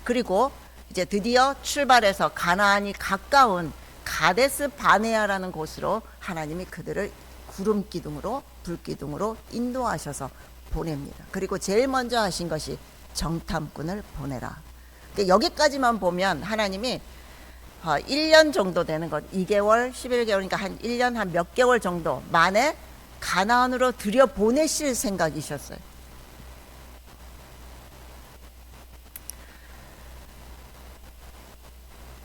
그리고 이제 드디어 출발해서 가나안이 가까운 가데스 바네아라는 곳으로 하나님이 그들을 구름 기둥으로 불 기둥으로 인도하셔서 보냅니다. 그리고 제일 먼저 하신 것이 정탐꾼을 보내라. 그러니까 여기까지만 보면 하나님이 1년 정도 되는 것, 2개월, 11개월이니까 한 1년 한 몇 개월 정도 만에 가나안으로 들여보내실 생각이셨어요.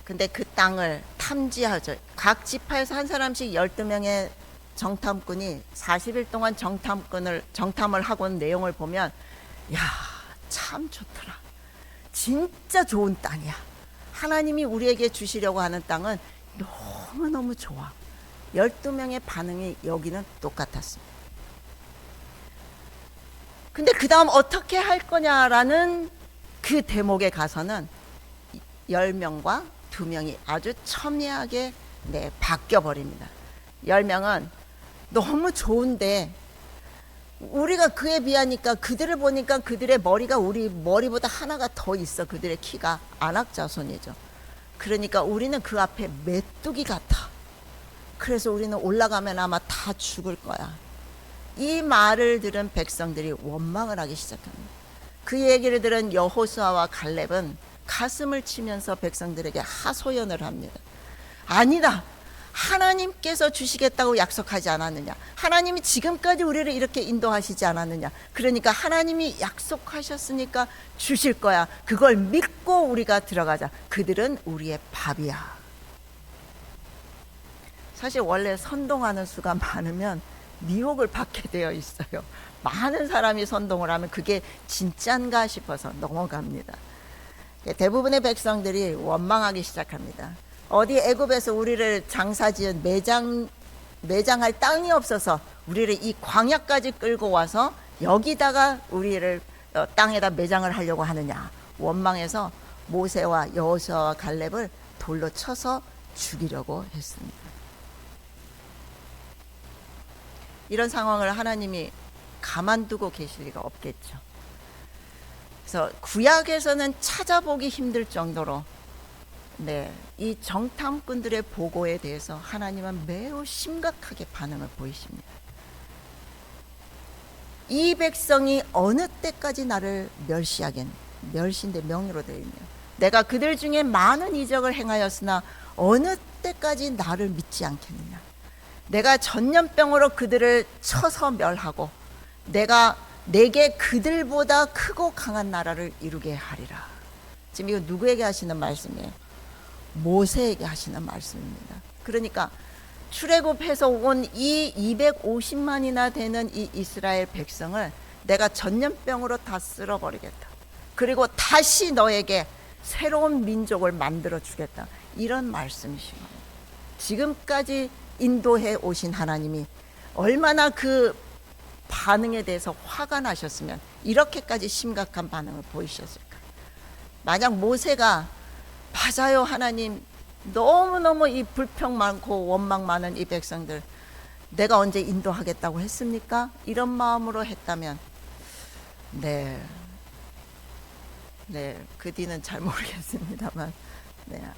근데 그 땅을 탐지하죠. 각 지파에서 한 사람씩 12명의 정탐꾼이 40일 동안 정탐을 하고 온 내용을 보면, 야, 참 좋더라. 진짜 좋은 땅이야. 하나님이 우리에게 주시려고 하는 땅은 너무너무 좋아. 12명의 반응이 여기는 똑같았습니다. 근데 그 다음 어떻게 할 거냐라는 그 대목에 가서는 10명과 2명이 아주 첨예하게 바뀌어버립니다. 10명은 너무 좋은데 우리가 그에 비하니까 그들을 보니까 그들의 머리가 우리 머리보다 하나가 더 있어. 그들의 키가 안악자손이죠. 그러니까 우리는 그 앞에 메뚜기 같아. 그래서 우리는 올라가면 아마 다 죽을 거야. 이 말을 들은 백성들이 원망을 하기 시작합니다. 그 얘기를 들은 여호수아와 갈렙은 가슴을 치면서 백성들에게 하소연을 합니다. 아니다. 하나님께서 주시겠다고 약속하지 않았느냐? 하나님이 지금까지 우리를 이렇게 인도하시지 않았느냐? 그러니까 하나님이 약속하셨으니까 주실 거야. 그걸 믿고 우리가 들어가자. 그들은 우리의 밥이야. 사실 원래 선동하는 수가 많으면 미혹을 받게 되어 있어요. 많은 사람이 선동을 하면 그게 진짠가 싶어서 넘어갑니다. 대부분의 백성들이 원망하기 시작합니다. 어디 애굽에서 우리를 장사지은 매장할 땅이 없어서 우리를 이 광야까지 끌고 와서 여기다가 우리를 땅에다 매장을 하려고 하느냐. 원망해서 모세와 여호수아와 갈렙을 돌로 쳐서 죽이려고 했습니다. 이런 상황을 하나님이 가만두고 계실 리가 없겠죠. 그래서 구약에서는 찾아보기 힘들 정도로 이 정탐꾼들의 보고에 대해서 하나님은 매우 심각하게 반응을 보이십니다. 이 백성이 어느 때까지 나를 멸시하겠느냐. 멸시인데 명의로 되어 있네요. 내가 그들 중에 많은 이적을 행하였으나 어느 때까지 나를 믿지 않겠느냐. 내가 전염병으로 그들을 쳐서 멸하고 내게 그들보다 크고 강한 나라를 이루게 하리라. 지금 이거 누구에게 하시는 말씀이에요? 모세에게 하시는 말씀입니다. 그러니까 출애굽해서 온 이 250만이나 되는 이 이스라엘 백성을 내가 전염병으로 다 쓸어버리겠다. 그리고 다시 너에게 새로운 민족을 만들어 주겠다. 이런 말씀이신 겁니다. 지금까지 인도해 오신 하나님이 얼마나 그 반응에 대해서 화가 나셨으면 이렇게까지 심각한 반응을 보이셨을까. 만약 모세가 맞아요 하나님, 너무너무 이 불평 많고 원망 많은 이 백성들 내가 언제 인도하겠다고 했습니까? 이런 마음으로 했다면 그 뒤는 잘 모르겠습니다만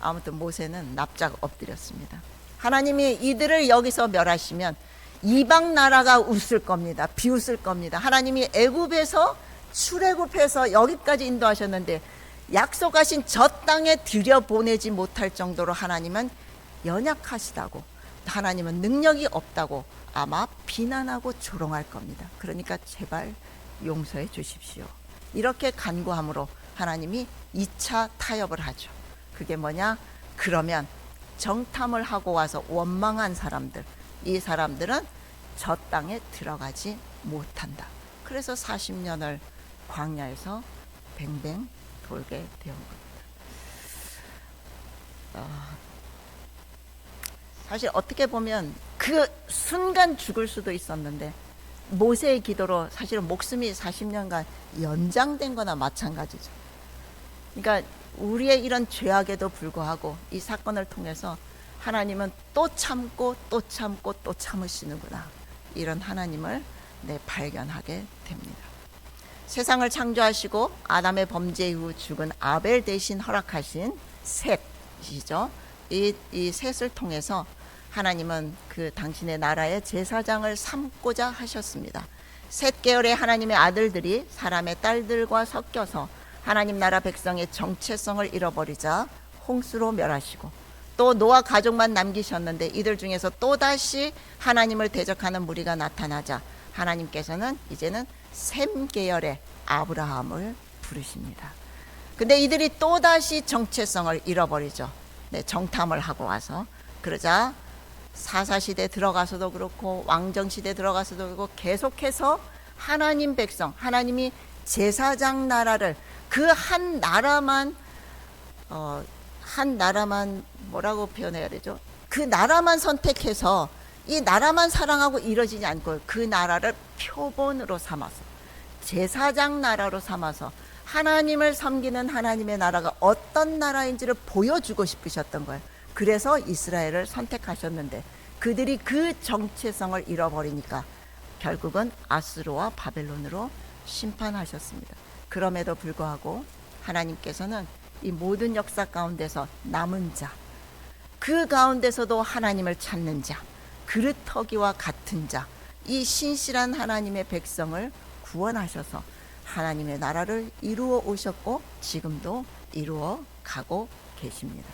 아무튼 모세는 납작 엎드렸습니다. 하나님이 이들을 여기서 멸하시면 이방 나라가 웃을 겁니다. 비웃을 겁니다. 하나님이 애굽에서 출애굽해서 여기까지 인도하셨는데 약속하신 저 땅에 들여보내지 못할 정도로 하나님은 연약하시다고, 하나님은 능력이 없다고 아마 비난하고 조롱할 겁니다. 그러니까 제발 용서해 주십시오. 이렇게 간구함으로 하나님이 2차 타협을 하죠. 그게 뭐냐? 그러면 정탐을 하고 와서 원망한 사람들, 이 사람들은 저 땅에 들어가지 못한다. 그래서 40년을 광야에서 뱅뱅 돌게 되온 겁니다. 사실 어떻게 보면 그 순간 죽을 수도 있었는데 모세의 기도로 사실은 목숨이 40년간 연장된 거나 마찬가지죠. 그러니까 우리의 이런 죄악에도 불구하고 이 사건을 통해서 하나님은 또 참고 또 참고 또 참으시는구나, 이런 하나님을 발견하게 됩니다. 세상을 창조하시고 아담의 범죄 이후 죽은 아벨 대신 허락하신 셋이죠. 이 셋을 통해서 하나님은 그 당신의 나라의 제사장을 삼고자 하셨습니다. 셋 계열의 하나님의 아들들이 사람의 딸들과 섞여서 하나님 나라 백성의 정체성을 잃어버리자 홍수로 멸하시고, 또 노아 가족만 남기셨는데 이들 중에서 또다시 하나님을 대적하는 무리가 나타나자 하나님께서는 이제는 셈 계열의 아브라함을 부르십니다. 근데 이들이 또다시 정체성을 잃어버리죠. 정탐을 하고 와서. 그러자 사사시대 들어가서도 그렇고 왕정시대 들어가서도 그렇고 계속해서 하나님 백성, 하나님이 제사장 나라를 그 한 나라만 뭐라고 표현해야 되죠? 그 나라만 선택해서 이 나라만 사랑하고 이루어지지 않고 그 나라를 표본으로 삼아서 제사장 나라로 삼아서 하나님을 섬기는 하나님의 나라가 어떤 나라인지를 보여주고 싶으셨던 거예요. 그래서 이스라엘을 선택하셨는데 그들이 그 정체성을 잃어버리니까 결국은 아수르와 바벨론으로 심판하셨습니다. 그럼에도 불구하고 하나님께서는 이 모든 역사 가운데서 남은 자, 그 가운데서도 하나님을 찾는 자, 그릇터기와 같은 자, 이 신실한 하나님의 백성을 구원하셔서 하나님의 나라를 이루어 오셨고 지금도 이루어 가고 계십니다.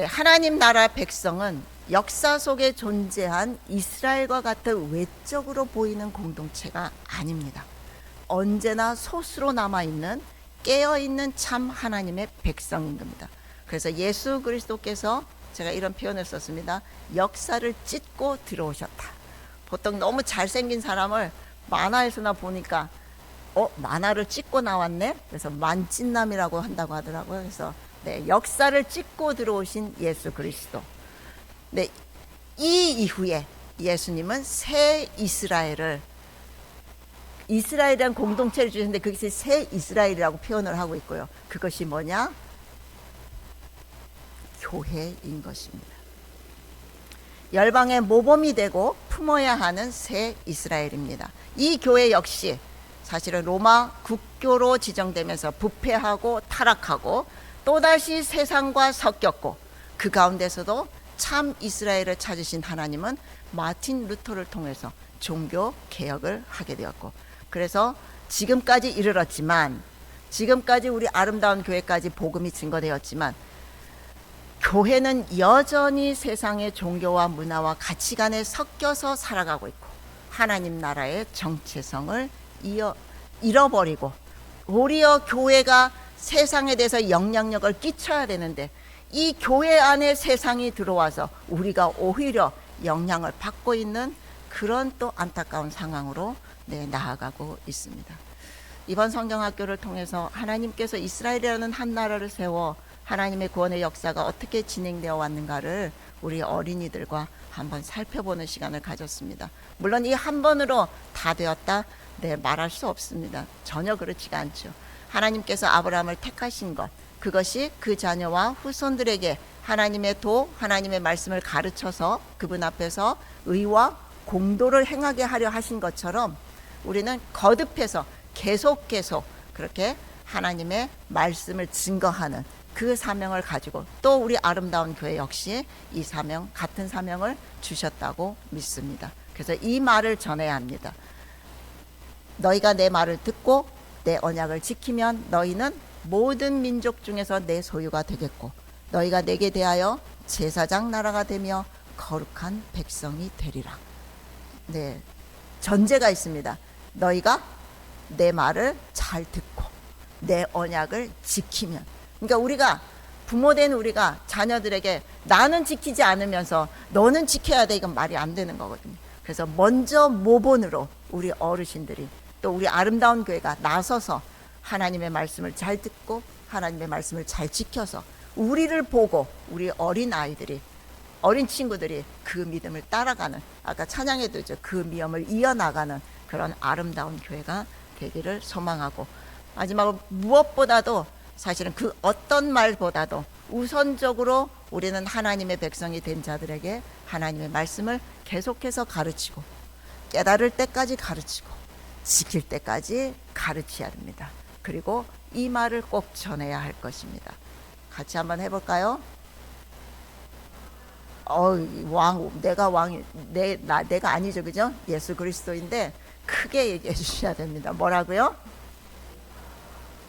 하나님 나라 백성은 역사 속에 존재한 이스라엘과 같은 외적으로 보이는 공동체가 아닙니다. 언제나 소수로 남아있는 깨어있는 참 하나님의 백성인 겁니다. 그래서 예수 그리스도께서 제가 이런 표현을 썼습니다. 역사를 찢고 들어오셨다. 보통 너무 잘생긴 사람을 만화에서나 보니까 만화를 찢고 나왔네. 그래서 만찢남이라고 한다고 하더라고요. 그래서 네, 역사를 찢고 들어오신 예수 그리스도. 네, 이 이후에 예수님은 새 이스라엘이라는 공동체를 주셨는데 그것이 새 이스라엘이라고 표현을 하고 있고요. 그것이 뭐냐? 교회인 것입니다. 열방의 모범이 되고 품어야 하는 새 이스라엘입니다. 이 교회 역시 사실은 로마 국교로 지정되면서 부패하고 타락하고 또다시 세상과 섞였고 그 가운데서도 참 이스라엘을 찾으신 하나님은 마틴 루터를 통해서 종교 개혁을 하게 되었고, 그래서 지금까지 이르렀지만, 지금까지 우리 아름다운 교회까지 복음이 증거되었지만 교회는 여전히 세상의 종교와 문화와 가치관에 섞여서 살아가고 있고 하나님 나라의 정체성을 잃어버리고, 도리어 교회가 세상에 대해서 영향력을 끼쳐야 되는데 이 교회 안에 세상이 들어와서 우리가 오히려 영향을 받고 있는 그런 또 안타까운 상황으로 나아가고 있습니다. 이번 성경학교를 통해서 하나님께서 이스라엘이라는 한 나라를 세워 하나님의 구원의 역사가 어떻게 진행되어 왔는가를 우리 어린이들과 한번 살펴보는 시간을 가졌습니다. 물론 이 한 번으로 다 되었다 말할 수 없습니다. 전혀 그렇지가 않죠. 하나님께서 아브라함을 택하신 것, 그것이 그 자녀와 후손들에게 하나님의 하나님의 말씀을 가르쳐서 그분 앞에서 의와 공도를 행하게 하려 하신 것처럼 우리는 거듭해서 계속 그렇게 하나님의 말씀을 증거하는 그 사명을 가지고 또 우리 아름다운 교회 역시 이 사명, 같은 사명을 주셨다고 믿습니다. 그래서 이 말을 전해야 합니다. 너희가 내 말을 듣고 내 언약을 지키면 너희는 모든 민족 중에서 내 소유가 되겠고 너희가 내게 대하여 제사장 나라가 되며 거룩한 백성이 되리라. 네, 전제가 있습니다. 너희가 내 말을 잘 듣고 내 언약을 지키면, 그러니까 우리가 부모된 우리가 자녀들에게 나는 지키지 않으면서 너는 지켜야 돼, 이건 말이 안 되는 거거든요. 그래서 먼저 모본으로 우리 어르신들이 또 우리 아름다운 교회가 나서서 하나님의 말씀을 잘 듣고 하나님의 말씀을 잘 지켜서 우리를 보고 우리 어린 아이들이, 어린 친구들이 그 믿음을 따라가는, 아까 찬양에도 그 미엄을 이어나가는 그런 아름다운 교회가 되기를 소망하고, 마지막으로 무엇보다도 사실은 그 어떤 말보다도 우선적으로 우리는 하나님의 백성이 된 자들에게 하나님의 말씀을 계속해서 가르치고 깨달을 때까지 가르치고 지킬 때까지 가르쳐야 됩니다. 그리고 이 말을 꼭 전해야 할 것입니다. 같이 한번 해볼까요? 내가 왕이, 내가 아니죠, 그죠? 예수 그리스도인데 크게 얘기해 주셔야 됩니다. 뭐라고요?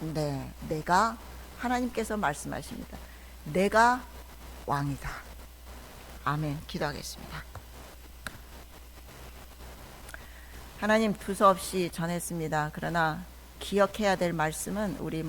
네, 내가, 하나님께서 말씀하십니다. 내가 왕이다. 아멘. 기도하겠습니다. 하나님, 두서없이 전했습니다. 그러나 기억해야 될 말씀은 우리